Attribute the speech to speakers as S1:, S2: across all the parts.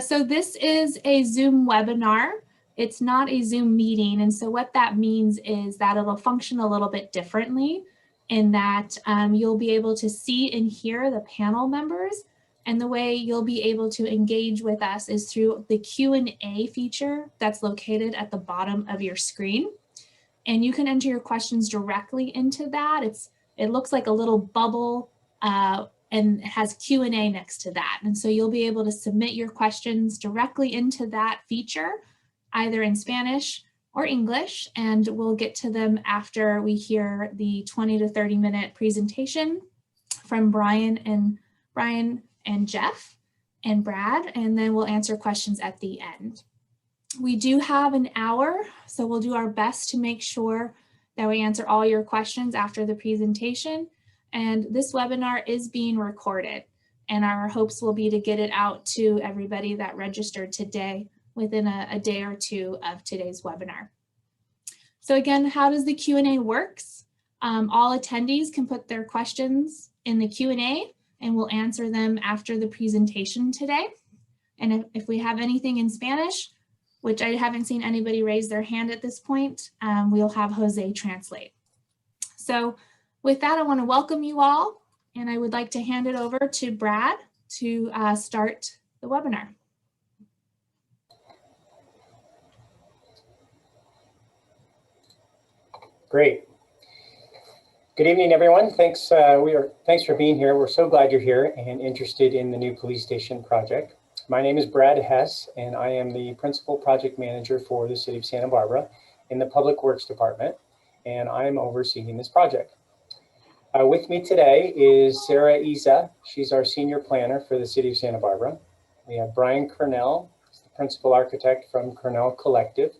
S1: So this is a Zoom webinar. It's not a Zoom meeting. And so what that means is that it'll function a little bit differently in that you'll be able to see and hear the panel members. And the way you'll be able to engage with us is through the Q&A feature that's located at the bottom of your screen. And you can enter your questions directly into that. It looks like a little bubble and it has Q&A next to that. And so you'll be able to submit your questions directly into that feature, either in Spanish or English, and we'll get to them after we hear the 20 to 30 minute presentation from Brian and Jeff and Brad, and then we'll answer questions at the end. We do have an hour, so we'll do our best to make sure that we answer all your questions after the presentation. And this webinar is being recorded, and our hopes will be to get it out to everybody that registered today within a day or two of today's webinar. So again, how does the Q&A works? All attendees can put their questions in the Q&A and we'll answer them after the presentation today. And if we have anything in Spanish, which I haven't seen anybody raise their hand at this point, we'll have Jose translate. So with that, I want to welcome you all, and I would like to hand it over to Brad to start the webinar.
S2: Great. Good evening, everyone. Thanks for being here. We're so glad you're here and interested in the new police station project. My name is Brad Hess, and I am the Principal Project Manager for the City of Santa Barbara in the Public Works Department, and I'm overseeing this project. With me today is Sarah Isa. She's our Senior Planner for the City of Santa Barbara. We have Brian Cornell, the Principal Architect from Cornell Collective.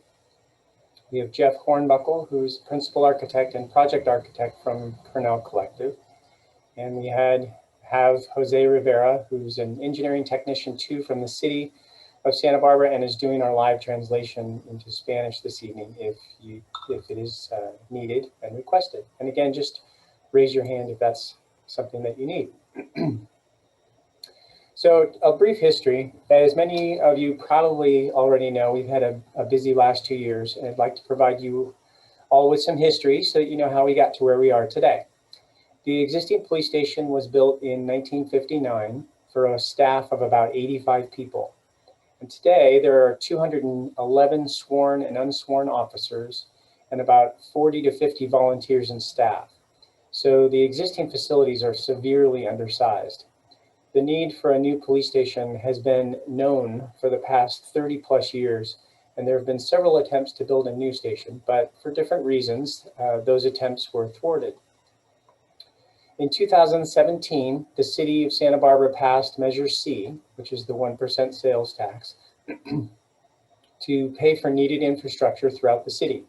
S2: We have Jeff Hornbuckle, who's Principal Architect and Project Architect from Cornell Collective. And we have Jose Rivera, who's an engineering technician too from the City of Santa Barbara and is doing our live translation into Spanish this evening if it is needed and requested. And again, just raise your hand if that's something that you need. So a brief history. As many of you probably already know, we've had a busy last 2 years, and I'd like to provide you all with some history so that you know how we got to where we are today. The existing police station was built in 1959 for a staff of about 85 people. And today there are 211 sworn and unsworn officers and about 40 to 50 volunteers and staff. So the existing facilities are severely undersized. The need for a new police station has been known for the past 30 plus years, and there have been several attempts to build a new station, but for different reasons, those attempts were thwarted. In 2017, the City of Santa Barbara passed Measure C, which is the 1% sales tax, to pay for needed infrastructure throughout the city,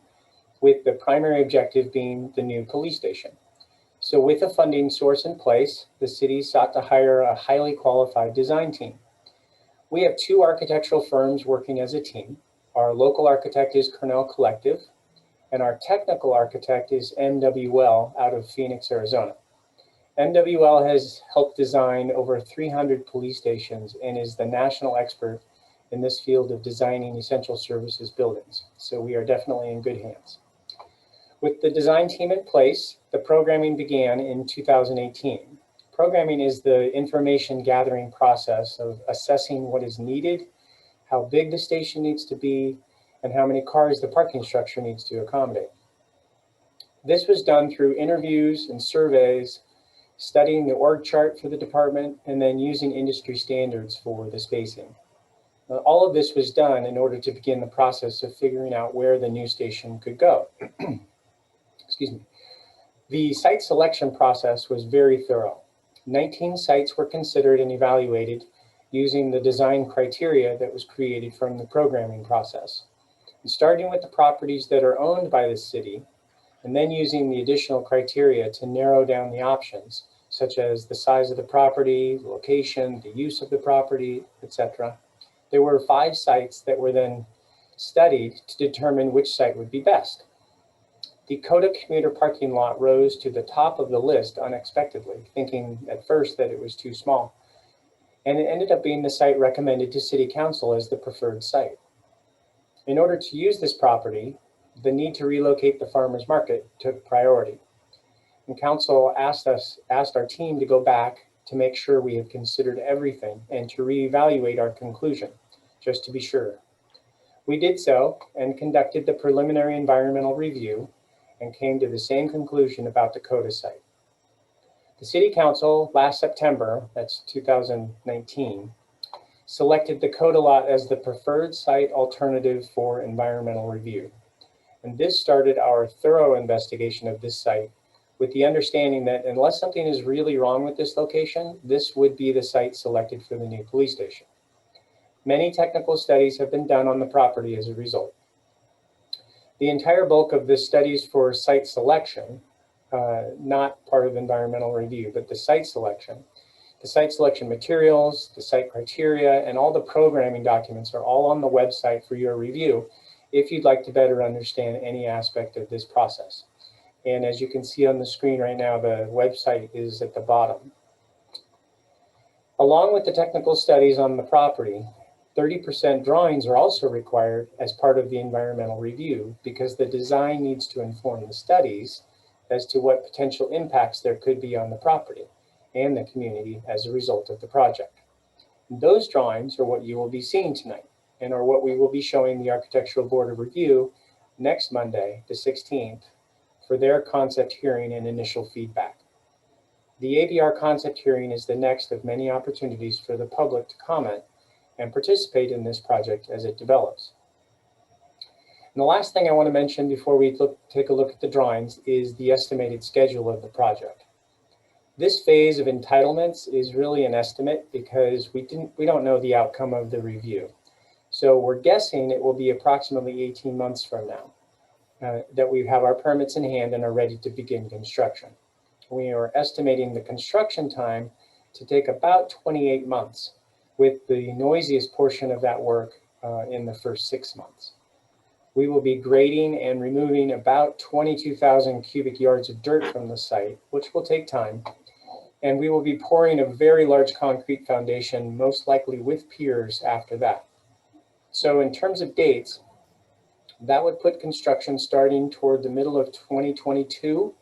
S2: with the primary objective being the new police station. So with a funding source in place, the city sought to hire a highly qualified design team. We have 2 architectural firms working as a team. Our local architect is Cornell Collective, and our technical architect is MWL out of Phoenix, Arizona. MWL has helped design over 300 police stations and is the national expert in this field of designing essential services buildings. So we are definitely in good hands. With the design team in place, the programming began in 2018. Programming is the information gathering process of assessing what is needed, how big the station needs to be, and how many cars the parking structure needs to accommodate. This was done through interviews and surveys, studying the org chart for the department, and then using industry standards for the spacing. All of this was done in order to begin the process of figuring out where the new station could go. Excuse me. The site selection process was very thorough. 19 sites were considered and evaluated using the design criteria that was created from the programming process. And starting with the properties that are owned by the city, and then using the additional criteria to narrow down the options, such as the size of the property, the location, the use of the property, etc. There were 5 sites that were then studied to determine which site would be best. The Coda commuter parking lot rose to the top of the list unexpectedly, thinking at first that it was too small. and it ended up being the site recommended to City Council as the preferred site. In order to use this property, the need to relocate the farmers market took priority. And Council asked our team to go back to make sure we had considered everything and to reevaluate our conclusion, just to be sure. We did so and conducted the preliminary environmental review and came to the same conclusion about the CODA site. The City Council last September, that's 2019, selected the CODA lot as the preferred site alternative for environmental review. And this started our thorough investigation of this site with the understanding that unless something is really wrong with this location, this would be the site selected for the new police station. Many technical studies have been done on the property as a result. The entire bulk of the studies for site selection, not part of environmental review, but the site selection materials, the site criteria, and all the programming documents are all on the website for your review if you'd like to better understand any aspect of this process. And as you can see on the screen right now, the website is at the bottom. Along with the technical studies on the property, 30% drawings are also required as part of the environmental review because the design needs to inform the studies as to what potential impacts there could be on the property and the community as a result of the project. And those drawings are what you will be seeing tonight and are what we will be showing the Architectural Board of Review next Monday, the 16th, for their concept hearing and initial feedback. The ABR concept hearing is the next of many opportunities for the public to comment and participate in this project as it develops. And the last thing I want to mention before we take a look at the drawings is the estimated schedule of the project. This phase of entitlements is really an estimate because we don't know the outcome of the review. So we're guessing it will be approximately 18 months from now that we have our permits in hand and are ready to begin construction. We are estimating the construction time to take about 28 months, with the noisiest portion of that work in the first 6 months. We will be grading and removing about 22,000 cubic yards of dirt from the site, which will take time. And we will be pouring a very large concrete foundation, most likely with piers after that. So in terms of dates, that would put construction starting toward the middle of 2022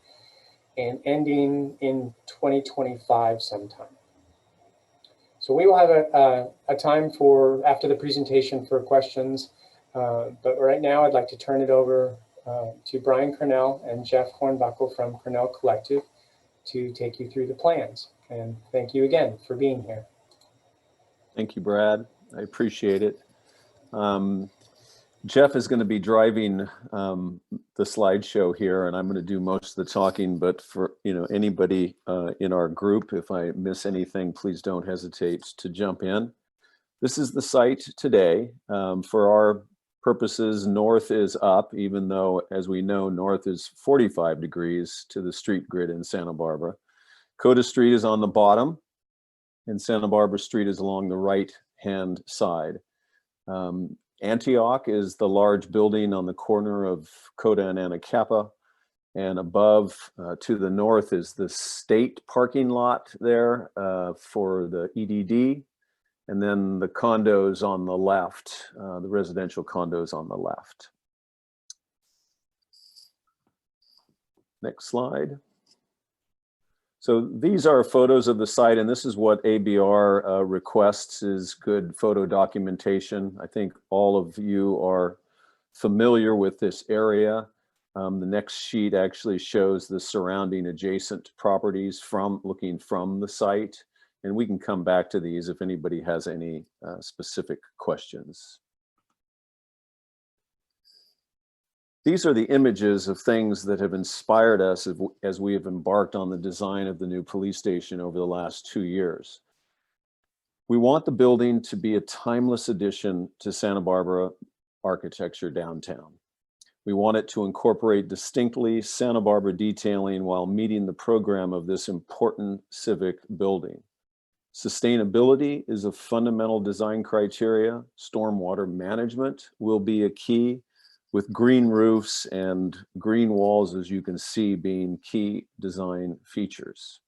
S2: and ending in 2025 sometime. So we will have a time for after the presentation for questions, but right now I'd like to turn it over to Brian Cornell and Jeff Hornbuckle from Cornell Collective to take you through the plans. And thank you again for being here.
S3: Thank you, Brad. I appreciate it. Jeff is going to be driving the slideshow here, and I'm going to do most of the talking. But for anybody in our group, if I miss anything, please don't hesitate to jump in. This is the site today. For our purposes, north is up, even though, as we know, north is 45 degrees to the street grid in Santa Barbara. CODA Street is on the bottom, and Santa Barbara Street is along the right-hand side. Antioch is the large building on the corner of CODA and Anacapa, and above to the north is the state parking lot there for the EDD, and then the condos on the left, the residential condos on the left. Next slide. So these are photos of the site, and this is what ABR requests is good photo documentation. I think all of you are familiar with this area. The next sheet actually shows the surrounding adjacent properties looking from the site, and we can come back to these if anybody has any specific questions. These are the images of things that have inspired us as we have embarked on the design of the new police station over the last 2 years. We want the building to be a timeless addition to Santa Barbara architecture downtown. We want it to incorporate distinctly Santa Barbara detailing while meeting the program of this important civic building. Sustainability is a fundamental design criteria. Stormwater management will be a key, with green roofs and green walls, as you can see, being key design features.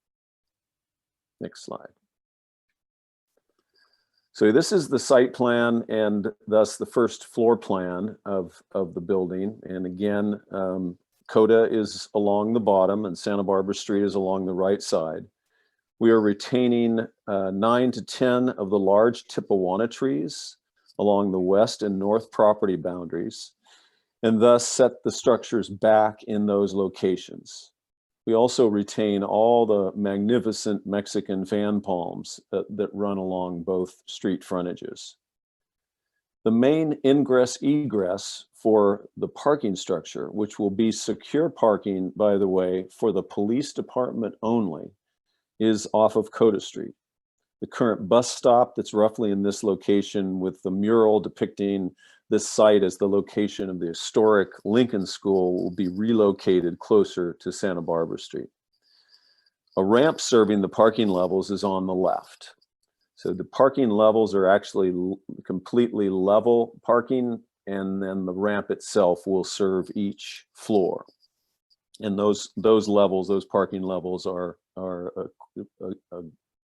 S3: Next slide. So this is the site plan and thus the first floor plan of the building. And again, Coda is along the bottom and Santa Barbara Street is along the right side. We are retaining 9 to 10 of the large Tipawana trees along the west and north property boundaries, and thus set the structures back in those locations. We also retain all the magnificent Mexican fan palms that run along both street frontages. The main ingress egress for the parking structure, which will be secure parking, by the way, for the police department only, is off of Coda Street. The current bus stop that's roughly in this location with the mural depicting this site as the location of the historic Lincoln School will be relocated closer to Santa Barbara Street. A ramp serving the parking levels is on the left. So the parking levels are actually completely level parking, and then the ramp itself will serve each floor. And those levels, those parking levels are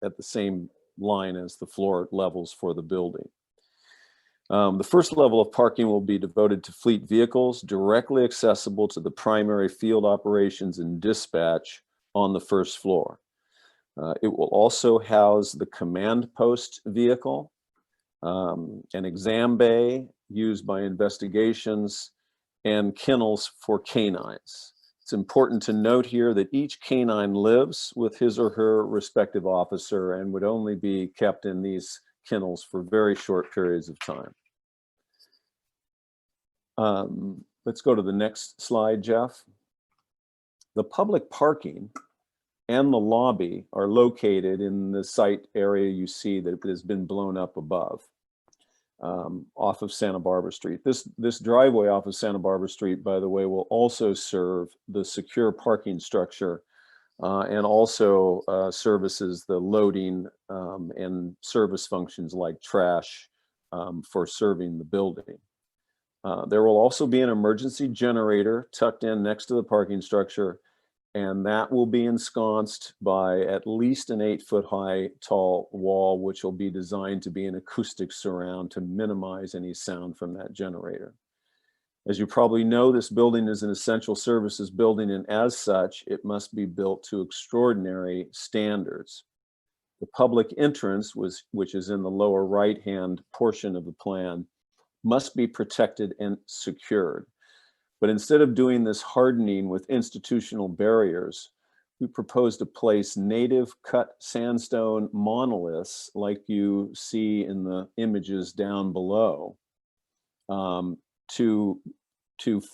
S3: at the same line as the floor levels for the building. The first level of parking will be devoted to fleet vehicles directly accessible to the primary field operations and dispatch on the first floor. It will also house the command post vehicle, an exam bay used by investigations, and kennels for canines. It's important to note here that each canine lives with his or her respective officer and would only be kept in these kennels for very short periods of time. Let's go to the next slide, Jeff. The public parking and the lobby are located in the site area you see that has been blown up above, off of Santa Barbara Street. This driveway off of Santa Barbara Street, by the way, will also serve the secure parking structure and also services the loading and service functions like trash for serving the building. There will also be an emergency generator tucked in next to the parking structure, and that will be ensconced by at least an 8-foot high tall wall, which will be designed to be an acoustic surround to minimize any sound from that generator. As you probably know, this building is an essential services building, and as such, it must be built to extraordinary standards. The public entrance, which is in the lower right-hand portion of the plan, must be protected and secured. But instead of doing this hardening with institutional barriers, we propose to place native cut sandstone monoliths like you see in the images down below to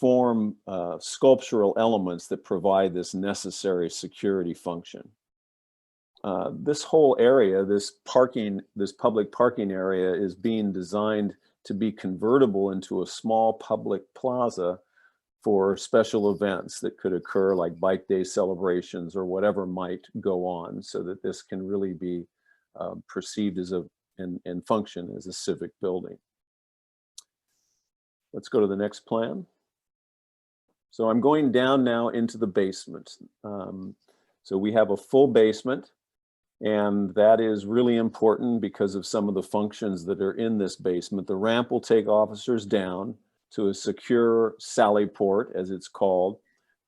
S3: form sculptural elements that provide this necessary security function. This whole area, this public parking area, is being designed to be convertible into a small public plaza for special events that could occur, like bike day celebrations or whatever might go on, so that this can really be perceived as and function as a civic building. Let's go to the next plan. So I'm going down now into the basement. So we have a full basement, and that is really important because of some of the functions that are in this basement. The ramp will take officers down to a secure sally port, as it's called,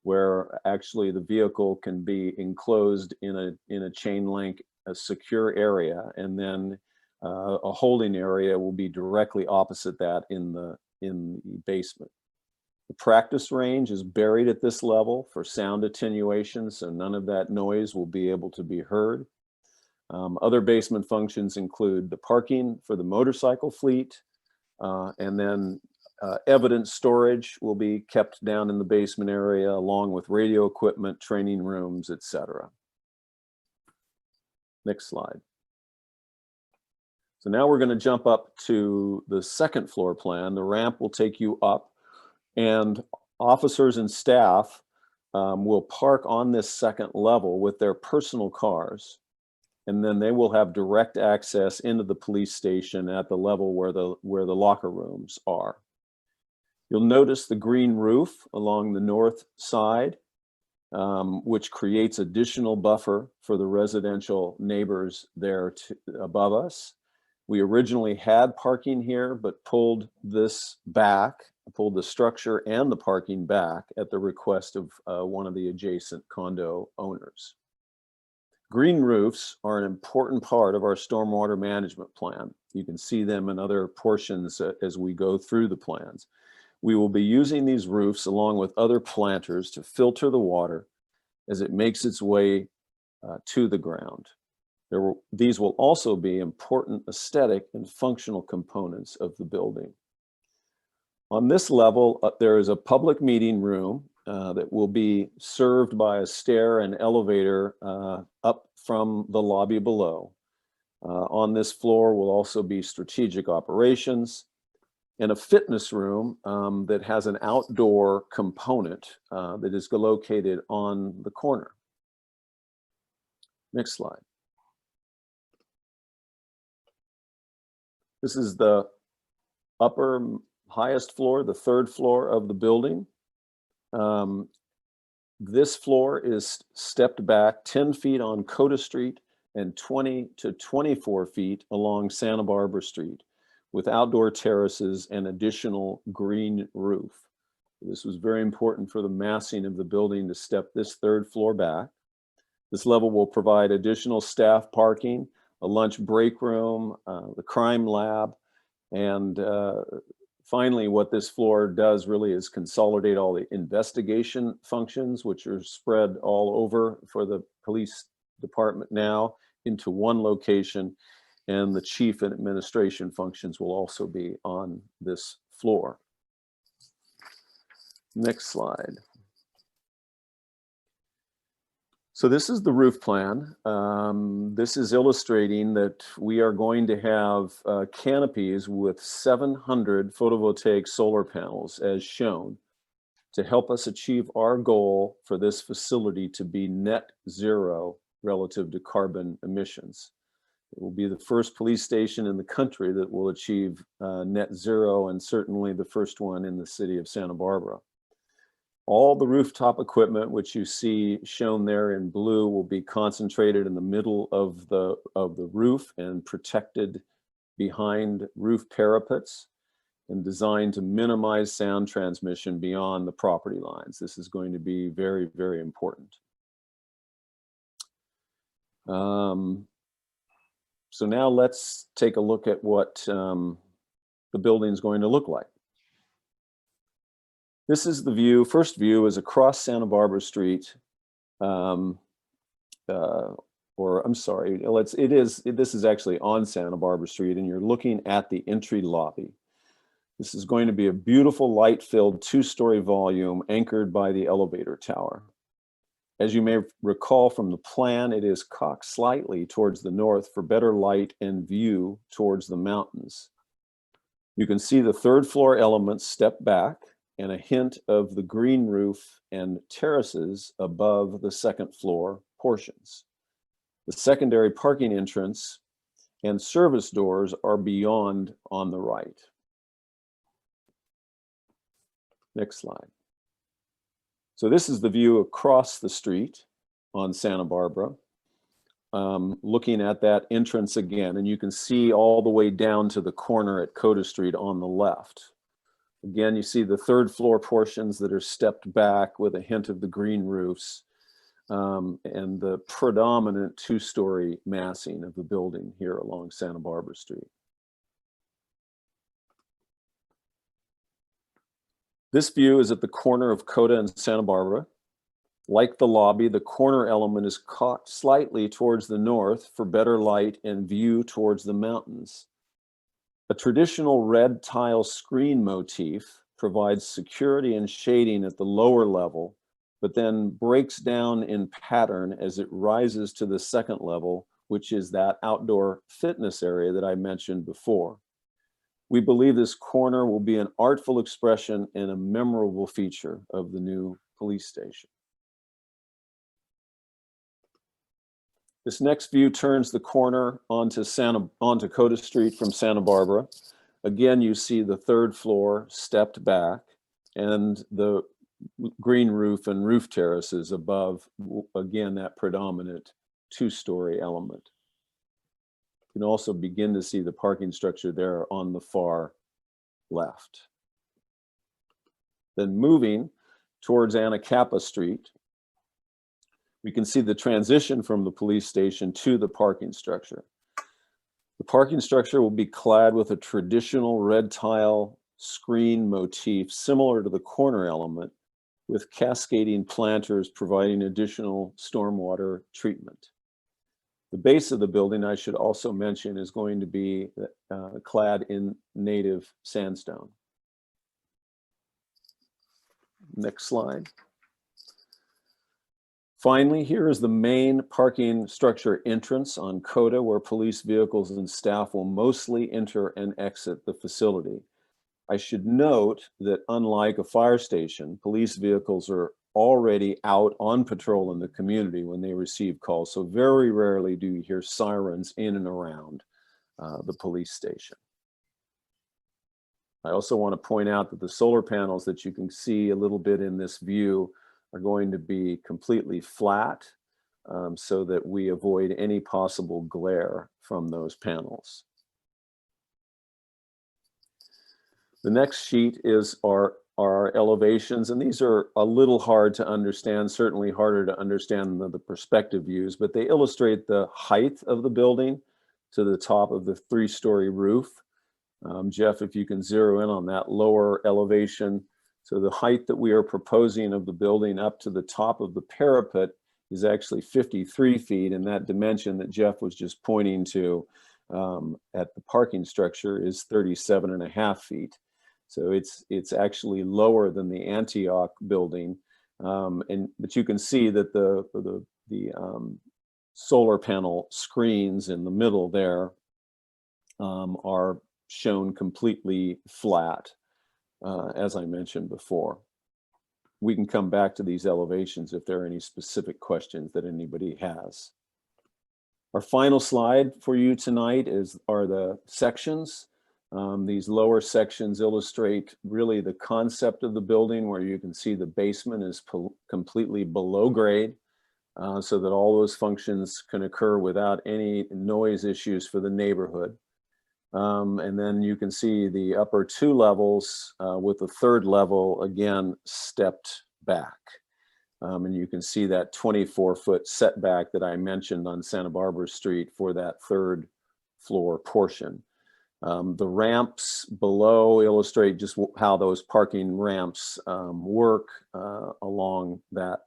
S3: where actually the vehicle can be enclosed in a chain link, a secure area, and then a holding area will be directly opposite that in the basement. The practice range is buried at this level for sound attenuation, so none of that noise will be able to be heard. Other basement functions include the parking for the motorcycle fleet, and then evidence storage will be kept down in the basement area, along with radio equipment, training rooms, etc. Next slide. So now we're going to jump up to the second floor plan. The ramp will take you up, and officers and staff will park on this second level with their personal cars, and then they will have direct access into the police station at the level where the locker rooms are. You'll notice the green roof along the north side, which creates additional buffer for the residential neighbors there above us. We originally had parking here, but pulled this back, pulled the structure and the parking back at the request of one of the adjacent condo owners. Green roofs are an important part of our stormwater management plan. You can see them in other portions as we go through the plans. We will be using these roofs along with other planters to filter the water as it makes its way to the ground. These will also be important aesthetic and functional components of the building. On this level, there is a public meeting room that will be served by a stair and elevator up from the lobby below. On this floor will also be strategic operations and a fitness room that has an outdoor component that is located on the corner. Next slide. This is the upper highest floor, the third floor of the building. This floor is stepped back 10 feet on Coda Street and 20 to 24 feet along Santa Barbara Street with outdoor terraces and additional green roof. This was very important for the massing of the building to step this third floor back. This level will provide additional staff parking, a lunch break room, the crime lab, and finally, what this floor does really is consolidate all the investigation functions, which are spread all over for the police department now into one location, and the chief and administration functions will also be on this floor. Next slide. So this is the roof plan. This is illustrating that we are going to have canopies with 700 photovoltaic solar panels as shown to help us achieve our goal for this facility to be net zero relative to carbon emissions. It will be the first police station in the country that will achieve net zero, and certainly the first one in the city of Santa Barbara. All the rooftop equipment, which you see shown there in blue, will be concentrated in the middle of the roof and protected behind roof parapets and designed to minimize sound transmission beyond the property lines. This is going to be very, very important. So now let's take a look at what the building is going to look like. This is the view. First view is across Santa Barbara Street, or I'm sorry, this is actually on Santa Barbara Street, and you're looking at the entry lobby. This is going to be a beautiful light-filled 2-story volume anchored by the elevator tower. As you may recall from the plan, it is cocked slightly towards the north for better light and view towards the mountains. You can see the third floor elements step back and a hint of the green roof and terraces above the second floor portions. The secondary parking entrance and service doors are beyond on the right. Next slide. So this is the view across the street on Santa Barbara, looking at that entrance again, and you can see all the way down to the corner at Coda Street on the left. Again, you see the third floor portions that are stepped back with a hint of the green roofs and the predominant 2-story massing of the building here along Santa Barbara Street. This view is at the corner of Coda and Santa Barbara. Like the lobby, the corner element is cocked slightly towards the north for better light and view towards the mountains. A traditional red tile screen motif provides security and shading at the lower level, but then breaks down in pattern as it rises to the second level, which is that outdoor fitness area that I mentioned before. We believe this corner will be an artful expression and a memorable feature of the new police station. This next view turns the corner onto Coda Street from Santa Barbara. Again, you see the third floor stepped back and the green roof and roof terraces above, again, that predominant 2-story element. can also begin to see the parking structure there on the far left. Then moving towards Anacapa Street, we can see the transition from the police station to the parking structure. The parking structure will be clad with a traditional red tile screen motif similar to the corner element, with cascading planters providing additional stormwater treatment. The base of the building, I should also mention, is going to be clad in native sandstone. Next slide. Finally, here is the main parking structure entrance on Coda, where police vehicles and staff will mostly enter and exit the facility. I should note that unlike a fire station, police vehicles are already out on patrol in the community when they receive calls. So very rarely do you hear sirens in and around the police station. I also want to point out that the solar panels that you can see a little bit in this view are going to be completely flat so that we avoid any possible glare from those panels. The next sheet is our elevations, and these are a little hard to understand, certainly harder to understand than the perspective views, but they illustrate the height of the building to the top of the 3-story roof. Jeff, if you can zero in on that lower elevation. So the height that we are proposing of the building up to the top of the parapet is actually 53 feet, and that dimension that Jeff was just pointing to at the parking structure is 37.5 feet. So it's actually lower than the Antioch building, but you can see that the solar panel screens in the middle there are shown completely flat, as I mentioned before. We can come back to these elevations if there are any specific questions that anybody has. Our final slide for you tonight are the sections. These lower sections illustrate really the concept of the building, where you can see the basement is completely below grade, so that all those functions can occur without any noise issues for the neighborhood. And then you can see the upper 2 levels with the 3rd level again stepped back. And you can see that 24-foot setback that I mentioned on Santa Barbara Street for that 3rd floor portion. The ramps below illustrate just how those parking ramps work along that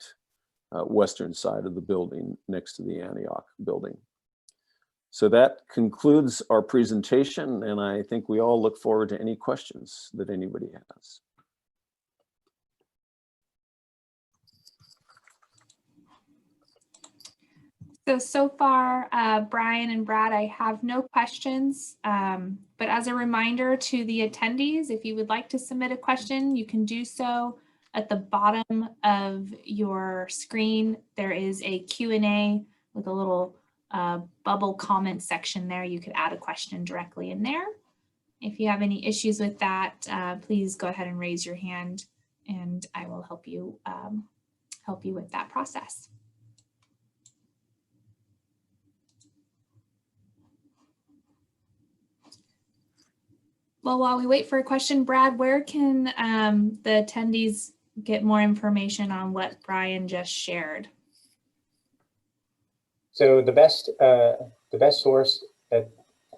S3: western side of the building next to the Antioch building. So that concludes our presentation, and I think we all look forward to any questions that anybody has.
S1: So far, Brian and Brad, I have no questions, but as a reminder to the attendees, if you would like to submit a question, you can do so at the bottom of your screen. There is a Q&A with a little bubble comment section there. You could add a question directly in there. If you have any issues with that, please go ahead and raise your hand and I will help you with that process. Well, while we wait for a question, Brad, where can the attendees get more information on what Brian just shared?
S2: So the best source that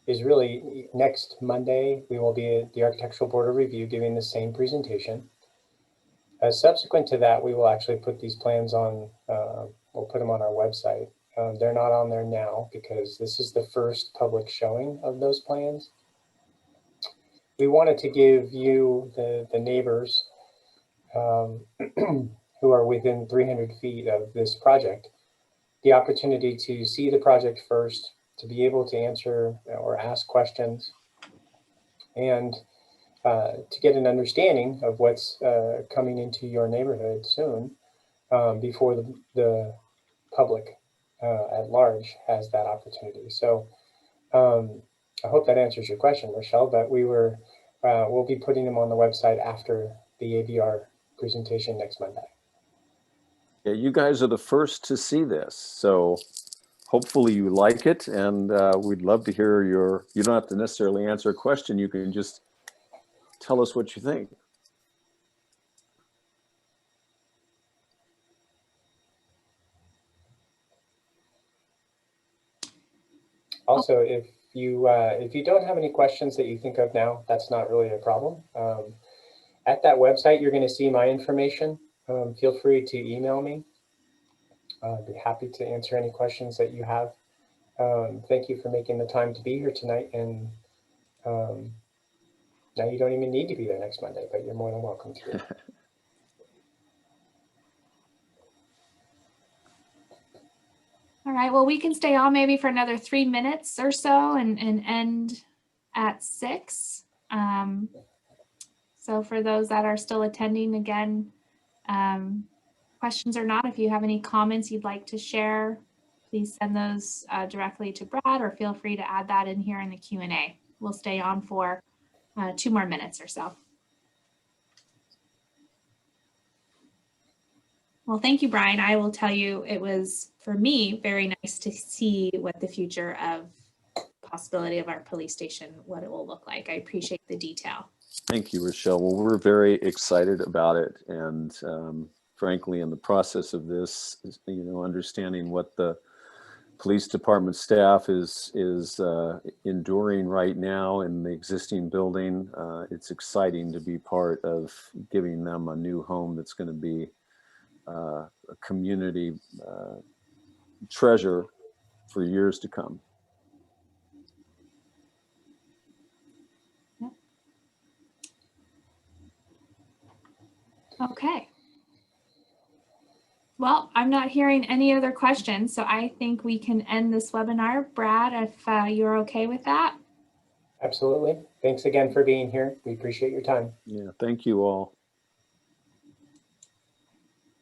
S2: is really next Monday, we will be at the Architectural Board of Review giving the same presentation. Subsequent to that, we will actually put these plans on, we'll put them on our website. They're not on there now because this is the first public showing of those plans. We wanted to give you, the neighbors who are within 300 feet of this project, the opportunity to see the project first, to be able to answer or ask questions, and to get an understanding of what's coming into your neighborhood soon before the public at large has that opportunity. So I hope that answers your question, Rochelle, but we'll be putting them on the website after the ABR presentation next Monday.
S3: Yeah, you guys are the first to see this, so hopefully you like it, and we'd love to hear you don't have to necessarily answer a question. You can just tell us what you think.
S2: Also, if you don't have any questions that you think of now, that's not really a problem. At that website, you're going to see my information. Feel free to email me. I'd be happy to answer any questions that you have. Thank you for making the time to be here tonight. And now you don't even need to be there next Monday, but you're more than welcome to.
S1: All right, well, we can stay on maybe for another 3 minutes or so and end at 6. So for those that are still attending, again, questions or not, if you have any comments you'd like to share, please send those directly to Brad, or feel free to add that in here in the Q&A. We'll stay on for 2 more minutes or so. Well, thank you, Brian. I will tell you, it was, for me, very nice to see what the future of possibility of our police station, what it will look like. I appreciate the detail.
S3: Thank you, Rochelle. Well, we're very excited about it. And frankly, in the process of this, understanding what the police department staff is enduring right now in the existing building, it's exciting to be part of giving them a new home that's going to be a community treasure for years to come.
S1: Okay. Well, I'm not hearing any other questions, so I think we can end this webinar. Brad, if you're okay with that.
S2: Absolutely. Thanks again for being here. We appreciate your time.
S3: Yeah, thank you all.